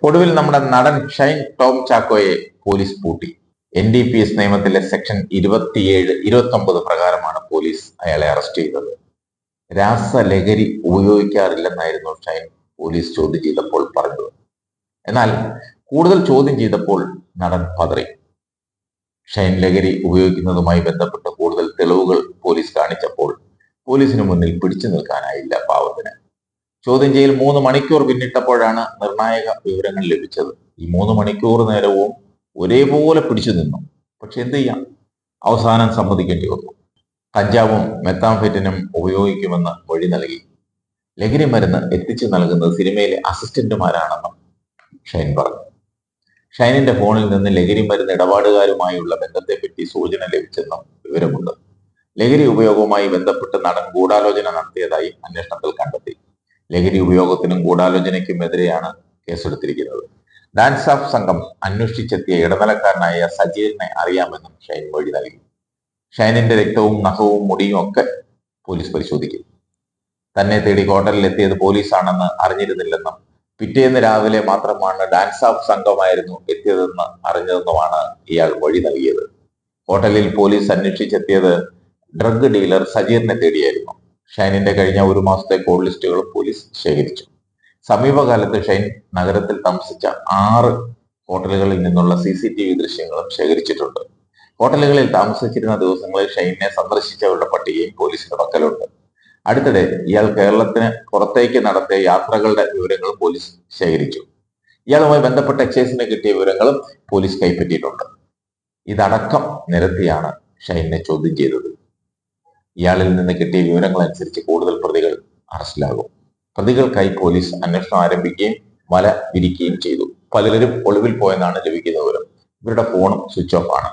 ഒടുവിൽ നമ്മുടെ നടൻ ഷൈൻ ടോം ചാക്കോയെ പോലീസ് പൂട്ടി. NDPS നിയമത്തിലെ സെക്ഷൻ 27-29 പ്രകാരമാണ് പോലീസ് അയാളെ അറസ്റ്റ് ചെയ്തത്. രാസലഹരി ഉപയോഗിക്കാറില്ലെന്നായിരുന്നു ഷൈൻ പോലീസ് ചോദ്യം ചെയ്തപ്പോൾ പറഞ്ഞത്. എന്നാൽ കൂടുതൽ ചോദ്യം ചെയ്തപ്പോൾ നടൻ പതറി. ഷൈൻ ലഹരി ഉപയോഗിക്കുന്നതുമായി ബന്ധപ്പെട്ട് കൂടുതൽ തെളിവുകൾ പോലീസ് കാണിച്ചപ്പോൾ പോലീസിന് മുന്നിൽ പിടിച്ചു നിൽക്കാനായില്ല പാവത്തിന്. ചോദ്യം ചെയ്യൽ 3 മണിക്കൂർ പിന്നിട്ടപ്പോഴാണ് നിർണായക വിവരങ്ങൾ ലഭിച്ചത്. ഈ 3 മണിക്കൂർ നേരവും ഒരേപോലെ പിടിച്ചു നിന്നു. പക്ഷെ എന്ത് ചെയ്യാം, അവസാനം സമ്മതിക്കേണ്ടി വന്നു. കഞ്ചാവും മെത്താംഫെറ്റിനും ഉപയോഗിക്കുമെന്ന് മൊഴി നൽകി. ലഹരി മരുന്ന് എത്തിച്ചു നൽകുന്നത് സിനിമയിലെ അസിസ്റ്റന്റുമാരാണെന്നും ഷൈൻ പറഞ്ഞു. ഷൈനിന്റെ ഫോണിൽ നിന്ന് ലഹരി മരുന്ന് ഇടപാടുകാരുമായുള്ള ബന്ധത്തെപ്പറ്റി സൂചന ലഭിച്ചെന്നും വിവരമുണ്ട്. ലഹരി ഉപയോഗവുമായി ബന്ധപ്പെട്ട് നടൻ ഗൂഢാലോചന നടത്തിയതായി അന്വേഷണത്തിൽ കണ്ടെത്തി. ലഹരി ഉപയോഗത്തിനും ഗൂഢാലോചനയ്ക്കുമെതിരെയാണ് കേസെടുത്തിരിക്കുന്നത്. ഡാൻസ് ഓഫ് സംഘം അന്വേഷിച്ചെത്തിയ ഇടനിലക്കാരനായ സജീറിനെ അറിയാമെന്നും ഷൈൻ മൊഴി നൽകി. ഷൈനിന്റെ രക്തവും നഖവും മുടിയും ഒക്കെ പോലീസ് പരിശോധിക്കും. തന്നെ തേടി ഹോട്ടലിൽ എത്തിയത് പോലീസാണെന്ന് അറിഞ്ഞിരുന്നില്ലെന്നും പിറ്റേന്ന് രാവിലെ മാത്രമാണ് ഡാൻസ് ഓഫ് സംഘമായിരുന്നു എത്തിയതെന്ന് അറിഞ്ഞതെന്നുമാണ് ഇയാൾ മൊഴി നൽകിയത്. ഹോട്ടലിൽ പോലീസ് അന്വേഷിച്ചെത്തിയത് ഡ്രഗ് ഡീലർ സജീറിനെ തേടിയായിരുന്നു. ഷൈനിന്റെ കഴിഞ്ഞ 1 മാസത്തെ കോൾ ലിസ്റ്റുകളും പോലീസ് ശേഖരിച്ചു. സമീപകാലത്ത് ഷൈൻ നഗരത്തിൽ താമസിച്ച 6 ഹോട്ടലുകളിൽ നിന്നുള്ള CCTV ദൃശ്യങ്ങളും ശേഖരിച്ചിട്ടുണ്ട്. ഹോട്ടലുകളിൽ താമസിച്ചിരുന്ന ദിവസങ്ങളിൽ ഷൈനെ സന്ദർശിച്ചവരുടെ പട്ടികയും പോലീസിന്റെ പക്കലുണ്ട്. അടുത്തിടെ ഇയാൾ കേരളത്തിന് പുറത്തേക്ക് നടത്തിയ യാത്രകളുടെ വിവരങ്ങളും പോലീസ് ശേഖരിച്ചു. ഇയാളുമായി ബന്ധപ്പെട്ട എക്സൈസിന് കിട്ടിയ വിവരങ്ങളും പോലീസ് കൈപ്പറ്റിയിട്ടുണ്ട്. ഇതടക്കം നിരത്തിയാണ് ഷൈനെ ചോദ്യം ചെയ്തത്. ഇയാളിൽ നിന്ന് കിട്ടിയ വിവരങ്ങൾ അനുസരിച്ച് കൂടുതൽ പ്രതികൾ അറസ്റ്റിലാകും. പ്രതികൾക്കായി പോലീസ് അന്വേഷണം ആരംഭിക്കുകയും വല വിരിക്കുകയും ചെയ്തു. പലരും ഒളിവിൽ പോയെന്നാണ് ലഭിക്കുന്ന വിവരം. ഇവരുടെ ഫോണും സ്വിച്ച് ഓഫ് ആണ്.